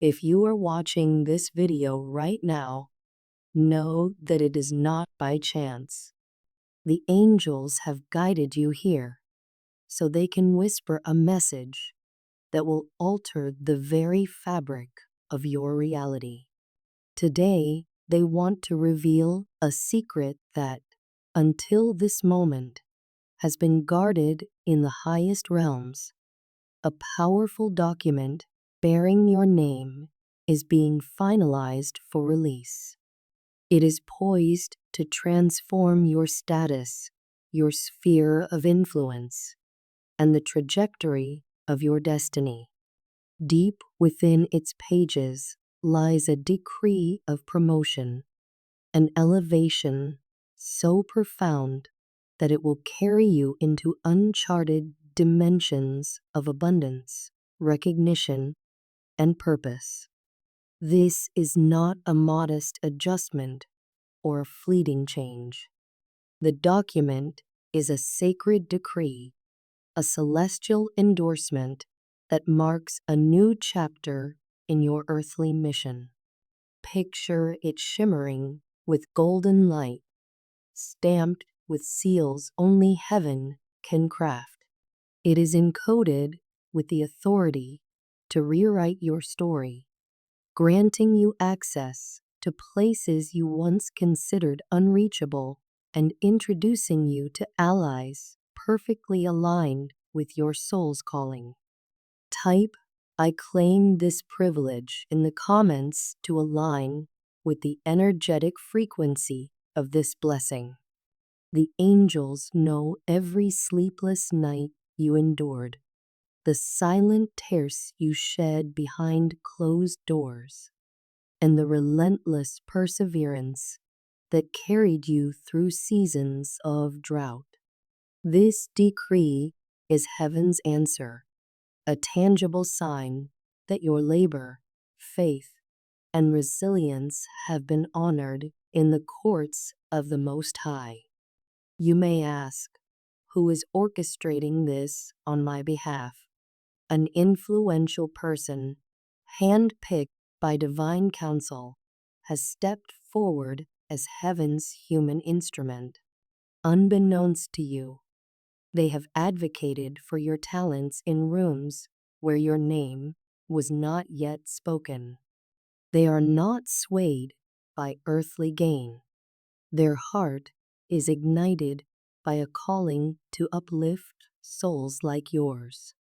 If you are watching this video right now, know that it is not by chance. The angels have guided you here so they can whisper a message that will alter the very fabric of your reality. Today, they want to reveal a secret that, until this moment, has been guarded in the highest realms. A powerful document bearing your name is being finalized for release. It is poised to transform your status, your sphere of influence, and the trajectory of your destiny. Deep within its pages lies a decree of promotion, an elevation so profound that it will carry you into uncharted dimensions of abundance, recognition, and purpose. This is not a modest adjustment or a fleeting change. The document is a sacred decree, a celestial endorsement that marks a new chapter in your earthly mission. Picture it shimmering with golden light, stamped with seals only heaven can craft. It is encoded with the authority to rewrite your story, granting you access to places you once considered unreachable and introducing you to allies perfectly aligned with your soul's calling. Type, "I claim this privilege" in the comments to align with the energetic frequency of this blessing. The angels know every sleepless night you endured, the silent tears you shed behind closed doors, and the relentless perseverance that carried you through seasons of drought. This decree is heaven's answer, a tangible sign that your labor, faith, and resilience have been honored in the courts of the Most High. You may ask, who is orchestrating this on my behalf? An influential person, handpicked by divine counsel, has stepped forward as heaven's human instrument. Unbeknownst to you, they have advocated for your talents in rooms where your name was not yet spoken. They are not swayed by earthly gain. Their heart is ignited by a calling to uplift souls like yours.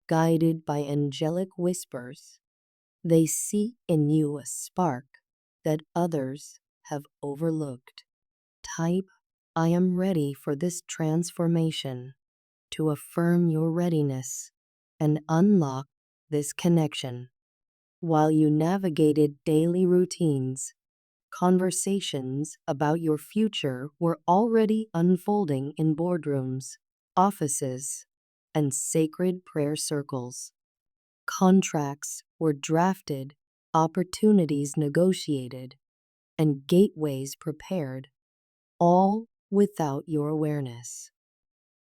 Guided by angelic whispers, they see in you a spark that others have overlooked. Type, "I am ready for this transformation," to affirm your readiness and unlock this connection. While you navigated daily routines, conversations about your future were already unfolding in boardrooms, offices, and sacred prayer circles. Contracts were drafted, opportunities negotiated, and gateways prepared, all without your awareness.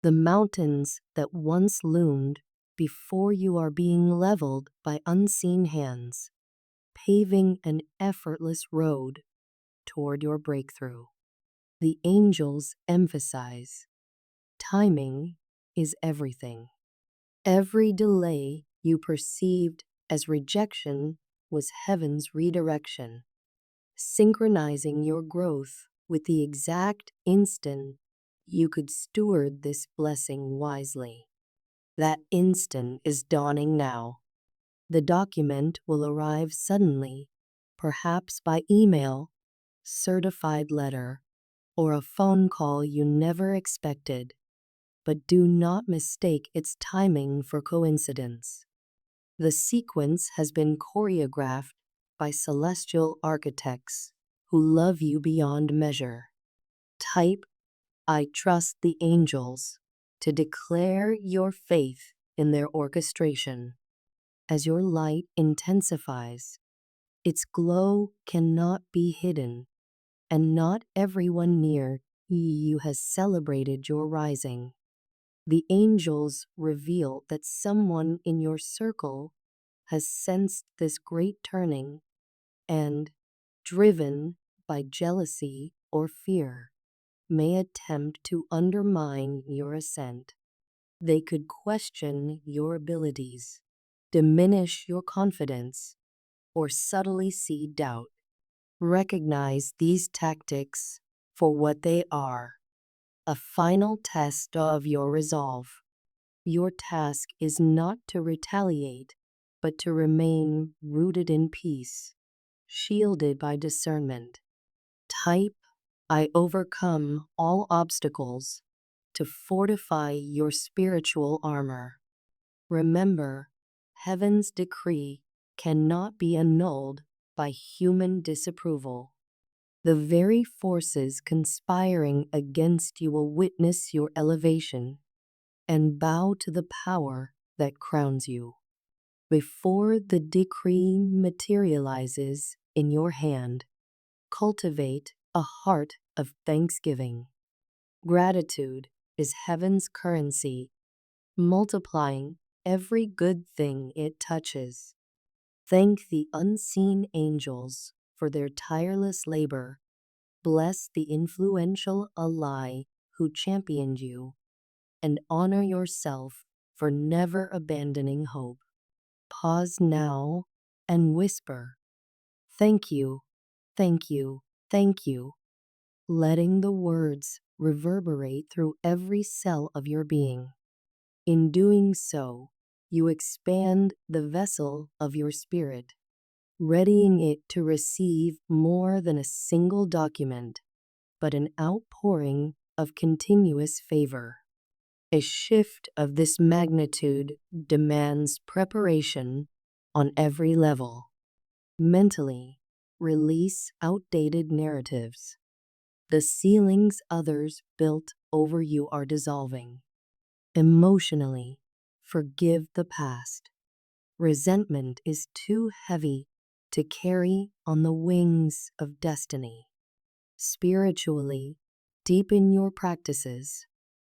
The mountains that once loomed before you are being leveled by unseen hands, paving an effortless road toward your breakthrough. The angels emphasize, timing is everything. Every delay you perceived as rejection was heaven's redirection, synchronizing your growth with the exact instant you could steward this blessing wisely. That instant is dawning now. The document will arrive suddenly, perhaps by email, certified letter, or a phone call you never expected. But do not mistake its timing for coincidence. The sequence has been choreographed by celestial architects who love you beyond measure. Type, "I trust the angels," to declare your faith in their orchestration. As your light intensifies, its glow cannot be hidden, and not everyone near you has celebrated your rising. The angels reveal that someone in your circle has sensed this great turning and, driven by jealousy or fear, may attempt to undermine your ascent. They could question your abilities, diminish your confidence, or subtly seed doubt. Recognize these tactics for what they are, a final test of your resolve. Your task is not to retaliate, but to remain rooted in peace, shielded by discernment. Type, I overcome all obstacles to fortify your spiritual armor. Remember, heaven's decree cannot be annulled by human disapproval. The very forces conspiring against you will witness your elevation and bow to the power that crowns you. Before the decree materializes in your hand, cultivate a heart of thanksgiving. Gratitude is heaven's currency, multiplying every good thing it touches. Thank the unseen angels for their tireless labor. Bless the influential ally who championed you, and honor yourself for never abandoning hope. Pause now and whisper, thank you, thank you, thank you, letting the words reverberate through every cell of your being. In doing so, you expand the vessel of your spirit, readying it to receive more than a single document, but an outpouring of continuous favor. A shift of this magnitude demands preparation on every level. Mentally, release outdated narratives. The ceilings others built over you are dissolving. Emotionally, forgive the past. Resentment is too heavy to carry on the wings of destiny. Spiritually, deepen your practices,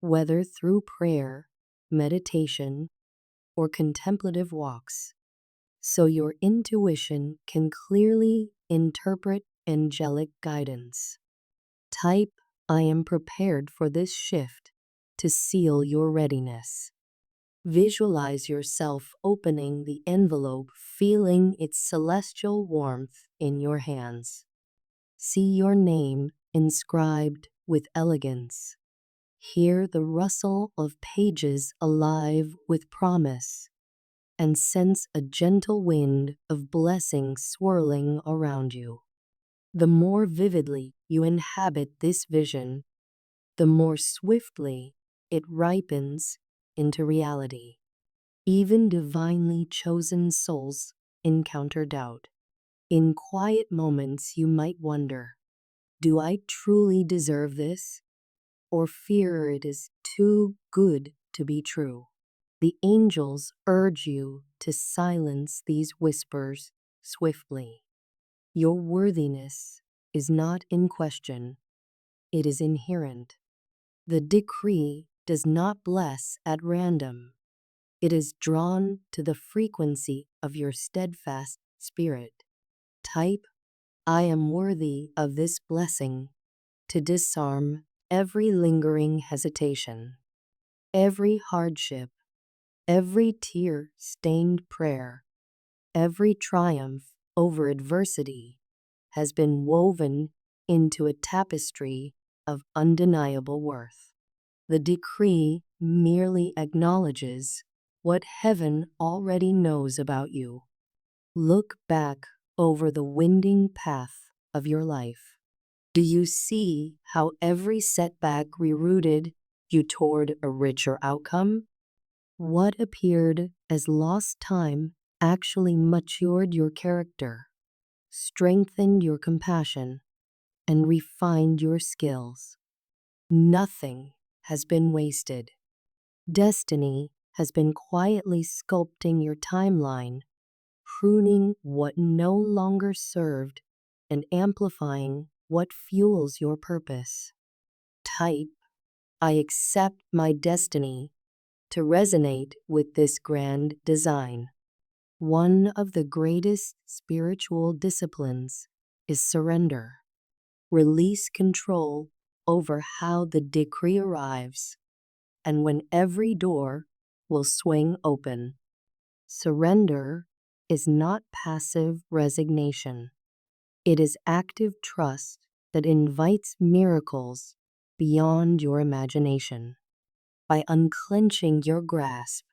whether through prayer, meditation, or contemplative walks, so your intuition can clearly interpret angelic guidance. Type, I am prepared for this shift to seal your readiness. Visualize yourself opening the envelope, feeling its celestial warmth in your hands. See your name inscribed with elegance. Hear the rustle of pages alive with promise, and sense a gentle wind of blessing swirling around you. The more vividly you inhabit this vision, the more swiftly it ripens into reality. Even divinely chosen souls encounter doubt. In quiet moments, you might wonder, do I truly deserve this? Or fear it is too good to be true? The angels urge you to silence these whispers swiftly. Your worthiness is not in question, it is inherent. The decree does not bless at random. It is drawn to the frequency of your steadfast spirit. Type, I am worthy of this blessing, to disarm every lingering hesitation. Every hardship, every tear-stained prayer, every triumph over adversity has been woven into a tapestry of undeniable worth. The decree merely acknowledges what heaven already knows about you. Look back over the winding path of your life. Do you see how every setback rerouted you toward a richer outcome? What appeared as lost time actually matured your character, strengthened your compassion, and refined your skills. Nothing has been wasted. Destiny has been quietly sculpting your timeline, pruning what no longer served and amplifying what fuels your purpose. Type, I accept my destiny to resonate with this grand design. One of the greatest spiritual disciplines is surrender. Release control over how the decree arrives and when every door will swing open. Surrender is not passive resignation. It is active trust that invites miracles beyond your imagination. By unclenching your grasp,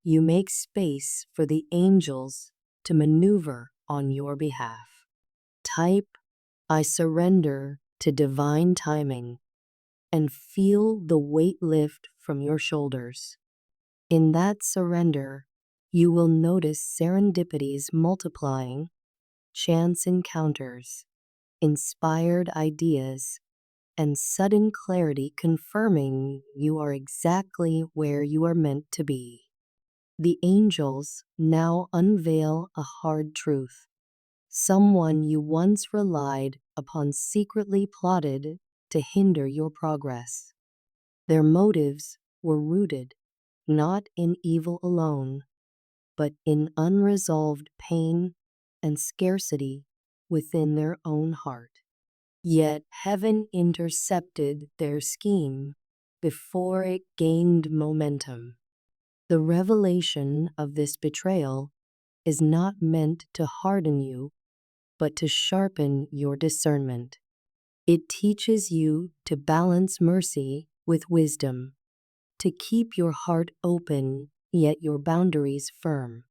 you make space for the angels to maneuver on your behalf. Type, "I surrender to divine timing," and feel the weight lift from your shoulders. In that surrender, you will notice serendipities multiplying, chance encounters, inspired ideas, and sudden clarity confirming you are exactly where you are meant to be. The angels now unveil a hard truth. Someone you once relied upon secretly plotted to hinder your progress. Their motives were rooted not in evil alone, but in unresolved pain and scarcity within their own heart. Yet heaven intercepted their scheme before it gained momentum. The revelation of this betrayal is not meant to harden you, but to sharpen your discernment. It teaches you to balance mercy with wisdom, to keep your heart open yet your boundaries firm.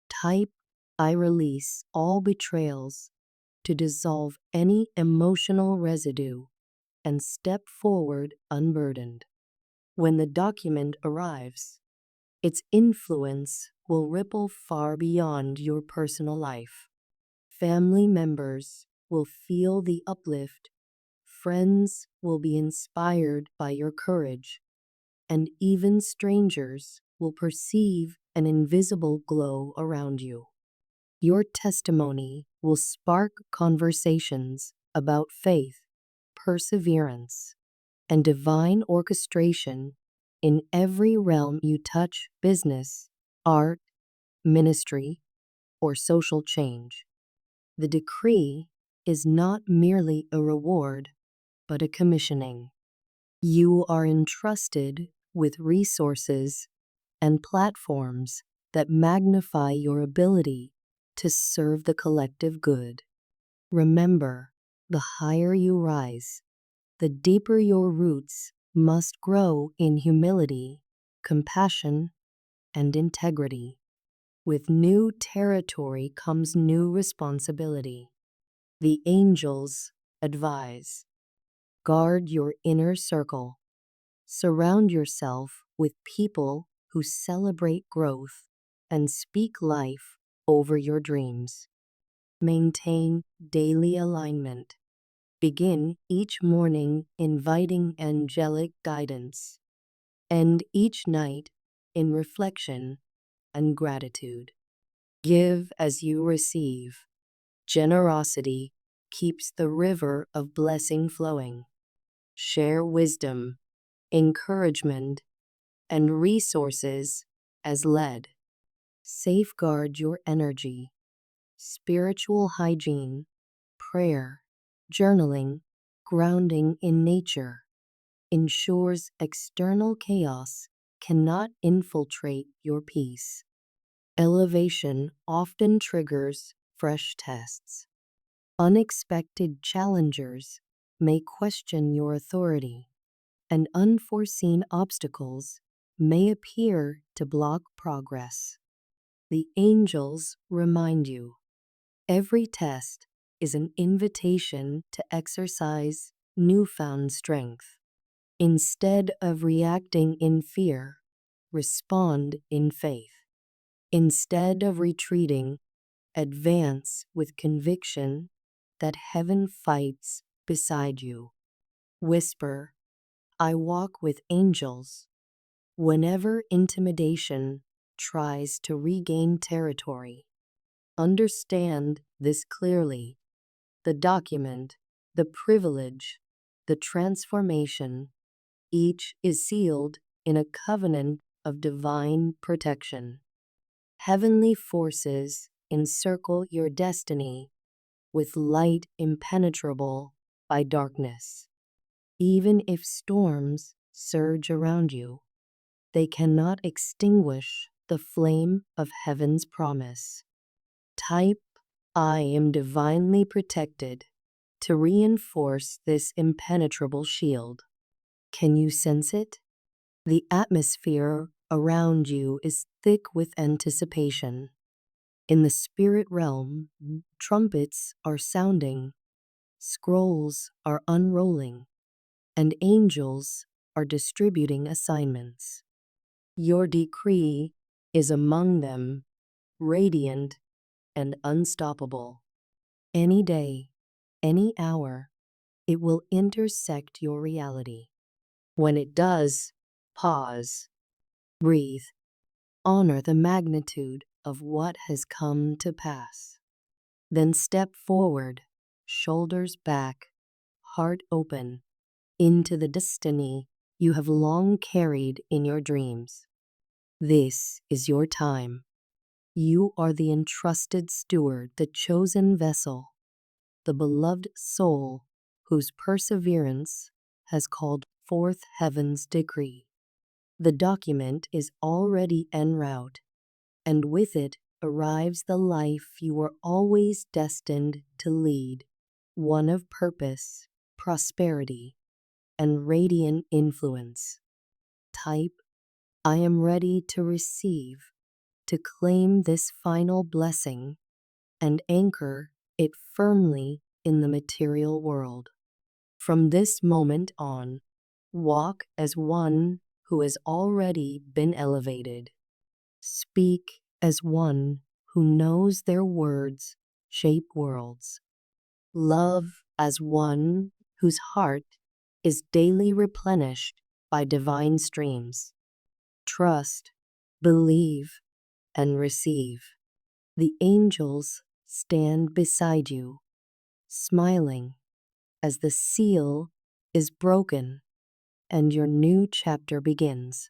Type, "I release all betrayals," to dissolve any emotional residue and step forward unburdened. When the document arrives, its influence will ripple far beyond your personal life. Family members will feel the uplift, friends will be inspired by your courage, and even strangers will perceive an invisible glow around you. Your testimony will spark conversations about faith, perseverance, and divine orchestration in every realm you touch: business, art, ministry, or social change. The decree is not merely a reward, but a commissioning. You are entrusted with resources and platforms that magnify your ability to serve the collective good. Remember, the higher you rise, the deeper your roots must grow in humility, compassion, and integrity. With new territory comes new responsibility. The angels advise: guard your inner circle. Surround yourself with people who celebrate growth and speak life over your dreams. Maintain daily alignment. Begin each morning inviting angelic guidance. End each night in reflection and gratitude. Give as you receive. Generosity keeps the river of blessing flowing. Share wisdom, encouragement, and resources as led. Safeguard your energy. Spiritual hygiene, prayer, journaling, grounding in nature ensures external chaos cannot infiltrate your peace. Elevation often triggers fresh tests. Unexpected challengers may question your authority, and unforeseen obstacles may appear to block progress. The angels remind you, every test is an invitation to exercise newfound strength. Instead of reacting in fear, respond in faith. Instead of retreating, advance with conviction that heaven fights beside you. Whisper, "I walk with angels," whenever intimidation tries to regain territory. Understand this clearly: the document, the privilege, the transformation, each is sealed in a covenant of divine protection. Heavenly forces encircle your destiny with light impenetrable by darkness. Even if storms surge around you, they cannot extinguish the flame of heaven's promise. Type, I am divinely protected, to reinforce this impenetrable shield. Can you sense it? The atmosphere around you is thick with anticipation. In the spirit realm, trumpets are sounding, scrolls are unrolling, and angels are distributing assignments. Your decree is among them, radiant and unstoppable. Any day, any hour, it will intersect your reality. When it does, pause, breathe, honor the magnitude of what has come to pass. Then step forward, shoulders back, heart open, into the destiny you have long carried in your dreams. This is your time. You are the entrusted steward, the chosen vessel, the beloved soul whose perseverance has called forth heaven's decree. The document is already en route, and with it arrives the life you were always destined to lead, one of purpose, prosperity, and radiant influence. Type, I am ready to receive, to claim this final blessing and anchor it firmly in the material world. From this moment on, walk as one who has already been elevated. Speak as one who knows their words shape worlds. Love as one whose heart is daily replenished by divine streams. Trust, believe, and receive. The angels stand beside you, smiling as the seal is broken and your new chapter begins.